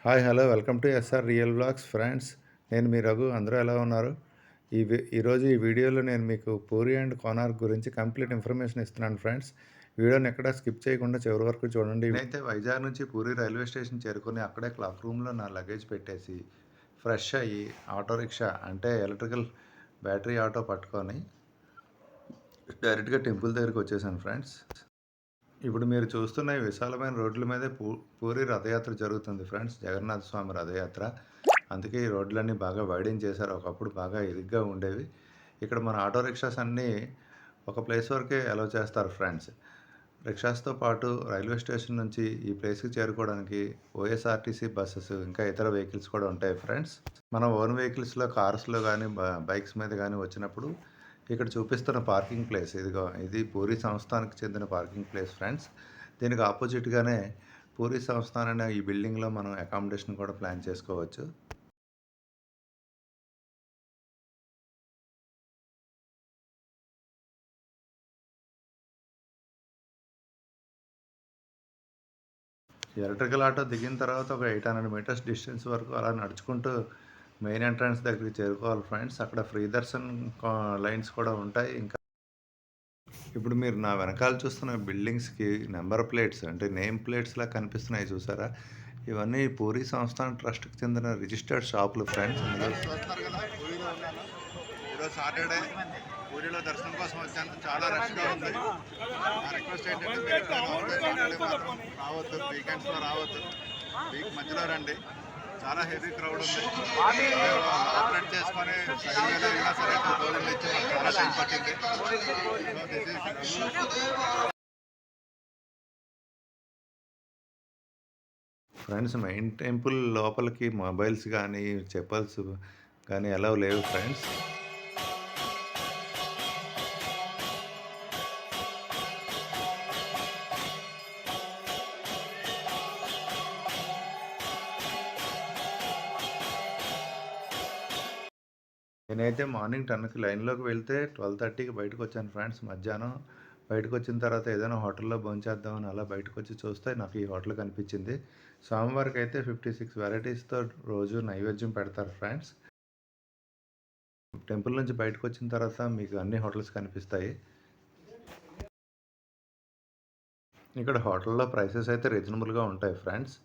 Hi hello welcome to SR real blogs friends. నేను మీ రఘు. అందరూ ఎలా ఉన్నారు? ఈరోజు ఈ వీడియోలో నేను మీకు పూరి అండ్ కోనార్క్ గురించి కంప్లీట్ ఇన్ఫర్మేషన్ ఇస్తున్నాను ఫ్రెండ్స్. వీడియోని ఎక్కడ స్కిప్ చేయకుండా చివరి వరకు చూడండి. నేనైతే వైజాగ్ నుంచి పూరి రైల్వే స్టేషన్ చేరుకొని అక్కడే క్లాక్ రూమ్లో నా లగేజ్ పెట్టేసి ఫ్రెష్ అయ్యి ఆటో రిక్షా అంటే ఎలక్ట్రికల్ బ్యాటరీ ఆటో పట్టుకొని డైరెక్ట్గా టెంపుల్ దగ్గరికి వచ్చేసాను ఫ్రెండ్స్. ఇప్పుడు మీరు చూస్తున్న ఈ విశాలమైన రోడ్ల మీదే పూరి రథయాత్ర జరుగుతుంది ఫ్రెండ్స్. జగన్నాథ స్వామి రథయాత్ర. అందుకే ఈ రోడ్లన్నీ బాగా వైడింగ్ చేశారు. ఒకప్పుడు బాగా ఇరుగ్గా ఉండేవి. ఇక్కడ మన ఆటో రిక్షాస్ అన్నీ ఒక ప్లేస్ వరకే అలౌ చేస్తారు ఫ్రెండ్స్. రిక్షాస్తో పాటు రైల్వే స్టేషన్ నుంచి ఈ ప్లేస్కి చేరుకోవడానికి ఓఎస్ఆర్టీసీ బస్సెస్ ఇంకా ఇతర వెహికల్స్ కూడా ఉంటాయి ఫ్రెండ్స్. మన ఓన్ వెహికల్స్లో కార్స్లో కానీ బైక్స్ మీద కానీ వచ్చినప్పుడు ఇక్కడ చూపిస్తున్న పార్కింగ్ ప్లేస్ ఇది పూరి సంస్థానికి చెందిన పార్కింగ్ ప్లేస్ ఫ్రెండ్స్. దీనికి ఆపోజిట్గానే పూరి సంస్థాన్ అనే ఈ బిల్డింగ్లో మనం అకామిడేషన్ కూడా ప్లాన్ చేసుకోవచ్చు. ఎలక్ట్రికల్ ఆటో దిగిన తర్వాత ఒక 800 మీటర్స్ డిస్టెన్స్ వరకు అలా నడుచుకుంటూ మెయిన్ ఎంట్రన్స్ దగ్గరికి చేరుకోవాలి ఫ్రెండ్స్. అక్కడ ఫ్రీ దర్శన్ లైన్స్ కూడా ఉంటాయి. ఇంకా ఇప్పుడు మీరు నా వెనకాల చూస్తున్న బిల్డింగ్స్కి నెంబర్ ప్లేట్స్ అంటే నేమ్ ప్లేట్స్లా కనిపిస్తున్నాయి చూసారా? ఇవన్నీ పూరి సంస్థాన్ ట్రస్ట్కి చెందిన రిజిస్టర్డ్ షాపులు ఫ్రెండ్స్. ఈరోజు సాటర్డే పూరిలో దర్శనం కోసం వచ్చాను. చాలా రష్గా ఉంది. నా రిక్వెస్ట్ ఏంటంటే రావద్దు, వీకెండ్స్లో రావద్దు, వీక్ మధ్యలో రండి. చాలా హెవీ క్రౌడ్ ఉంది. ఆపరేట్ చేసుకొని సైడ్ వెళ్ళినా సరే 2000 ఇచ్చి చాలా టైం పట్టింది. ఫ్రెండ్స్, మెయిన్ టెంపుల్ లోపలికి మొబైల్స్ కానీ చెప్పల్స్ కానీ అలౌ లేవు ఫ్రెండ్స్. నేనైతే మార్నింగ్ 10కి లైన్లోకి వెళ్తే 12:30కి బయటకు వచ్చాను ఫ్రెండ్స్. మధ్యాహ్నం బయటకు వచ్చిన తర్వాత ఏదైనా హోటల్లో భోంచేద్దామని అలా బయటకు వచ్చి చూస్తే నాకు ఈ హోటల్ కనిపించింది. స్వామివారికి అయితే 56 వెరైటీస్తో రోజు నైవేద్యం పెడతారు ఫ్రెండ్స్. టెంపుల్ నుంచి బయటకు వచ్చిన తర్వాత మీకు అన్ని హోటల్స్ కనిపిస్తాయి. ఇక్కడ హోటల్లో ప్రైసెస్ అయితే రీజనబుల్గా ఉంటాయి ఫ్రెండ్స్.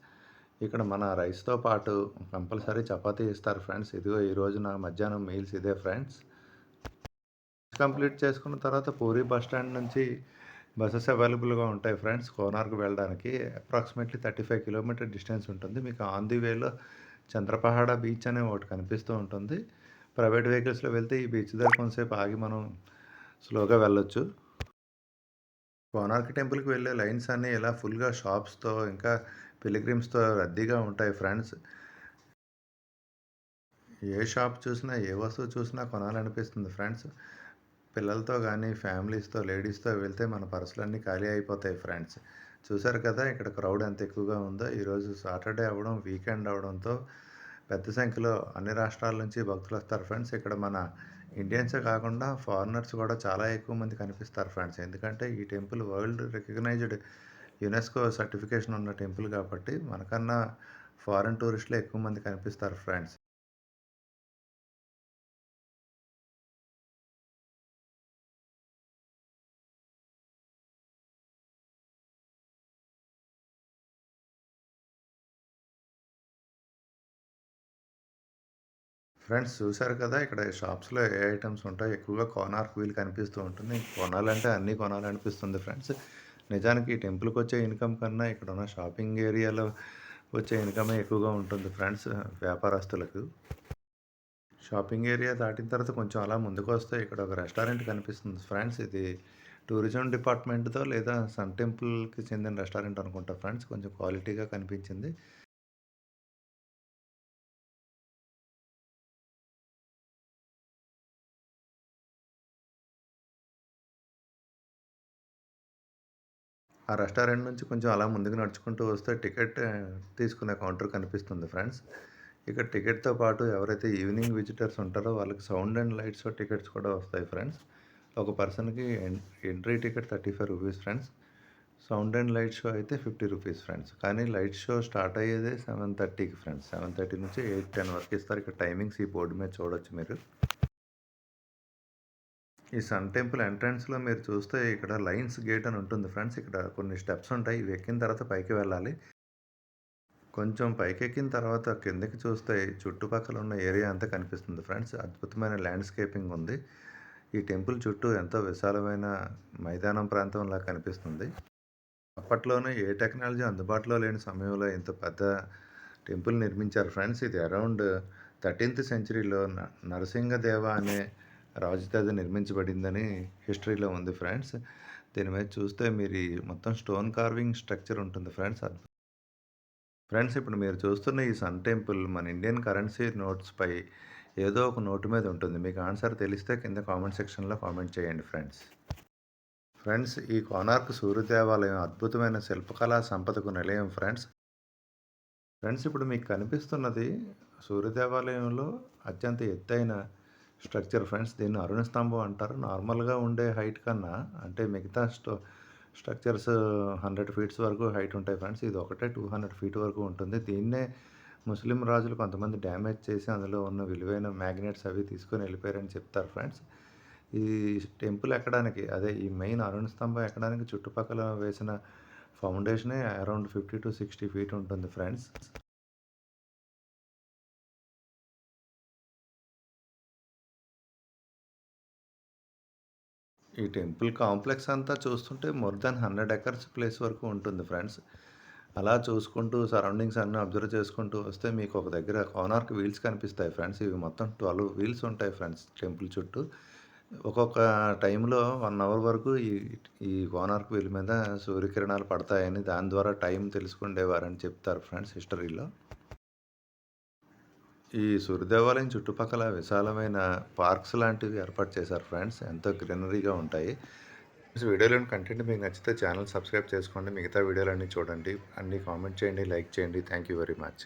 ఇక్కడ మన రైస్తో పాటు కంపల్సరీ చపాతీ ఇస్తారు ఫ్రెండ్స్. ఇదిగో ఈరోజు నా మధ్యాహ్నం మీల్స్ ఇదే ఫ్రెండ్స్. కంప్లీట్ చేసుకున్న తర్వాత పూరి బస్ స్టాండ్ నుంచి బస్సెస్ అవైలబుల్గా ఉంటాయి ఫ్రెండ్స్. కోనార్క్ వెళ్ళడానికి అప్రాక్సిమేట్లీ 35 కిలోమీటర్ డిస్టెన్స్ ఉంటుంది. మీకు ఆన్ ది వేలో చంద్రపహాడ బీచ్ అనే ఒకటి కనిపిస్తూ ఉంటుంది. ప్రైవేట్ వెహికల్స్లో వెళ్తే ఈ బీచ్ దగ్గర కొంతసేపు ఆగి మనం స్లోగా వెళ్ళొచ్చు. కోనార్క్ టెంపుల్కి వెళ్ళే లైన్స్ అన్నీ ఇలా ఫుల్గా షాప్స్తో ఇంకా పిలిగ్రిమ్స్తో రద్దీగా ఉంటాయి ఫ్రెండ్స్. ఏ షాప్ చూసినా ఏ వస్తువు చూసినా కొనాలనిపిస్తుంది ఫ్రెండ్స్. పిల్లలతో కానీ ఫ్యామిలీస్తో లేడీస్తో వెళ్తే మన పర్సులన్నీ ఖాళీ అయిపోతాయి ఫ్రెండ్స్. చూసారు కదా ఇక్కడ క్రౌడ్ ఎంత ఎక్కువగా ఉందో. ఈరోజు సాటర్డే అవ్వడం, వీకెండ్ అవడంతో పెద్ద సంఖ్యలో అన్ని రాష్ట్రాల నుంచి భక్తులు వస్తారు ఫ్రెండ్స్. ఇక్కడ మన ఇండియన్సే కాకుండా ఫారినర్స్ కూడా చాలా ఎక్కువ మంది కనిపిస్తారు ఫ్రెండ్స్. ఎందుకంటే ఈ temple world recognised UNESCO certification ఉన్న టెంపుల్ కాబట్టి మనకన్నా ఫారిన్ టూరిస్టులు ఎక్కువ మంది కనిపిస్తారు ఫ్రెండ్స్. ఫ్రెండ్స్, చూసారు కదా ఇక్కడ షాప్స్లో ఏ ఐటమ్స్ ఉంటాయి. ఎక్కువగా కోనార్క్ వీల్ కనిపిస్తూ ఉంటుంది. కొనాలంటే అన్నీ కొనాలనిపిస్తుంది ఫ్రెండ్స్. నిజానికి ఈ టెంపుల్కి వచ్చే ఇన్కమ్ కన్నా ఇక్కడ ఉన్న షాపింగ్ ఏరియాలో వచ్చే ఇన్కమే ఎక్కువగా ఉంటుంది ఫ్రెండ్స్ వ్యాపారస్తులకు. షాపింగ్ ఏరియా దాటిన తర్వాత కొంచెం అలా ముందుకు వస్తే ఇక్కడ ఒక రెస్టారెంట్ కనిపిస్తుంది ఫ్రెండ్స్. ఇది టూరిజం డిపార్ట్మెంట్‌తో లేదా సన్ టెంపుల్‌కి చెందిన రెస్టారెంట్ అనుకుంటా ఫ్రెండ్స్. కొంచెం క్వాలిటీగా కనిపించింది. ఆ రెస్టారెంట్ నుంచి కొంచెం అలా ముందుకు నడుచుకుంటూ వస్తే టికెట్ తీసుకునే కౌంటర్ కనిపిస్తుంది ఫ్రెండ్స్. ఇక్కడ టికెట్‌తో పాటు ఎవరైతే ఈవినింగ్ విజిటర్స్ ఉంటారో వాళ్ళకి సౌండ్ అండ్ లైట్స్ టికెట్స్ కూడా వస్తాయి ఫ్రెండ్స్. ఒక పర్సన్‌కి entry ticket 35 rupees friends. Sound and light show అయితే 50 రూపీస్ ఫ్రెండ్స్. కానీ లైట్ షో స్టార్ట్ అయ్యేదే 7:30కి ఫ్రెండ్స్. 7:30 నుంచి 8, 10 వరకు ఇస్తారు. ఇక్కడ టైమింగ్స్ ఈ బోర్డు మీద చూడొచ్చు మీరు. ఈ సన్ టెంపుల్ ఎంట్రన్స్‌లో మీరు చూస్తే ఇక్కడ లయన్స్ గేట్ అని ఉంటుంది ఫ్రెండ్స్. ఇక్కడ కొన్ని స్టెప్స్ ఉంటాయి. ఇవి ఎక్కిన తర్వాత పైకి వెళ్ళాలి. కొంచెం పైకెక్కిన తర్వాత కిందకి చూస్తే చుట్టుపక్కల ఉన్న ఏరియా అంతా కనిపిస్తుంది ఫ్రెండ్స్. అద్భుతమైన ల్యాండ్‌స్కేపింగ్ ఉంది. ఈ టెంపుల్ చుట్టూ ఎంతో విశాలమైన మైదానం ప్రాంతంలా కనిపిస్తుంది. అప్పట్లోనే ఏ టెక్నాలజీ అందుబాటులో లేని సమయంలో ఇంత పెద్ద టెంపుల్ నిర్మించారు ఫ్రెండ్స్. ఇది అరౌండ్ 13th సెంచరీలో నరసింగదేవ అనే రాజు చేత నిర్మించబడిందని హిస్టరీలో ఉంది ఫ్రెండ్స్. దీని మీద చూస్తే మీరు ఈ మొత్తం స్టోన్ కార్వింగ్ స్ట్రక్చర్ ఉంటుంది ఫ్రెండ్స్. ఫ్రెండ్స్ ఇప్పుడు మీరు చూస్తున్న ఈ సన్ టెంపుల్ మన ఇండియన్ కరెన్సీ నోట్స్‌పై ఏదో ఒక నోటు మీద ఉంటుంది. మీకు ఆన్సర్ తెలిస్తే కింద కామెంట్ సెక్షన్‌లో కామెంట్ చేయండి ఫ్రెండ్స్. ఫ్రెండ్స్ ఈ కోనార్క్ సూర్య దేవాలయం అద్భుతమైన శిల్పకళా సంపదకు నిలయం ఫ్రెండ్స్. ఫ్రెండ్స్ ఇప్పుడు మీకు కనిపిస్తున్నది సూర్య దేవాలయంలో అత్యంత ఎత్తైన స్ట్రక్చర్ ఫ్రెండ్స్. దీన్ని అరుణ స్తంభం అంటారు. నార్మల్గా ఉండే హైట్ కన్నా అంటే మిగతా స్ట్రక్చర్స్ 100 ఫీట్స్ వరకు హైట్ ఉంటాయి ఫ్రెండ్స్. ఇది ఒకటే 200 ఫీట్ వరకు ఉంటుంది. దీన్నే ముస్లిం రాజులు కొంతమంది డ్యామేజ్ చేసి అందులో ఉన్న విలువైన మ్యాగ్నెట్స్ అవి తీసుకొని వెళ్ళిపోయారని చెప్తారు ఫ్రెండ్స్. ఈ టెంపుల్ ఎక్కడానికి అదే ఈ మెయిన్ అరుణ స్తంభం ఎక్కడానికి చుట్టుపక్కల వేసిన ఫౌండేషనే అరౌండ్ 50-60 ఫీట్ ఉంటుంది ఫ్రెండ్స్. ఈ టెంపుల్ కాంప్లెక్స్ అంతా చూస్తుంటే మోర్ దాన్ 100 ఎకర్స్ ప్లేస్ వరకు ఉంటుంది ఫ్రెండ్స్. అలా చూసుకుంటూ సరౌండింగ్స్ అన్నీ అబ్జర్వ్ చేసుకుంటూ వస్తే మీకు ఒక దగ్గర కోనార్క్ వీల్స్ కనిపిస్తాయి ఫ్రెండ్స్. ఇవి మొత్తం 12 వీల్స్ ఉంటాయి ఫ్రెండ్స్ టెంపుల్ చుట్టూ. ఒక్కొక్క టైంలో 1 అవర్ వరకు ఈ ఈ కోనార్క్ వీల్ మీద సూర్యకిరణాలు పడతాయని దాని ద్వారా టైం తెలుసుకుండేవారని చెప్తారు ఫ్రెండ్స్ హిస్టరీలో. ఈ సూర్యదేవాలయం చుట్టుపక్కల విశాలమైన పార్క్స్ లాంటివి ఏర్పాటు చేశారు ఫ్రెండ్స్. ఎంతో గ్రీనరీగా ఉంటాయి. వీడియోలోని కంటెంట్ మీకు నచ్చితే ఛానల్ సబ్స్క్రైబ్ చేసుకోండి. మిగతా వీడియోలన్నీ చూడండి. అన్నీ కామెంట్ చేయండి, లైక్ చేయండి. Thank you very much.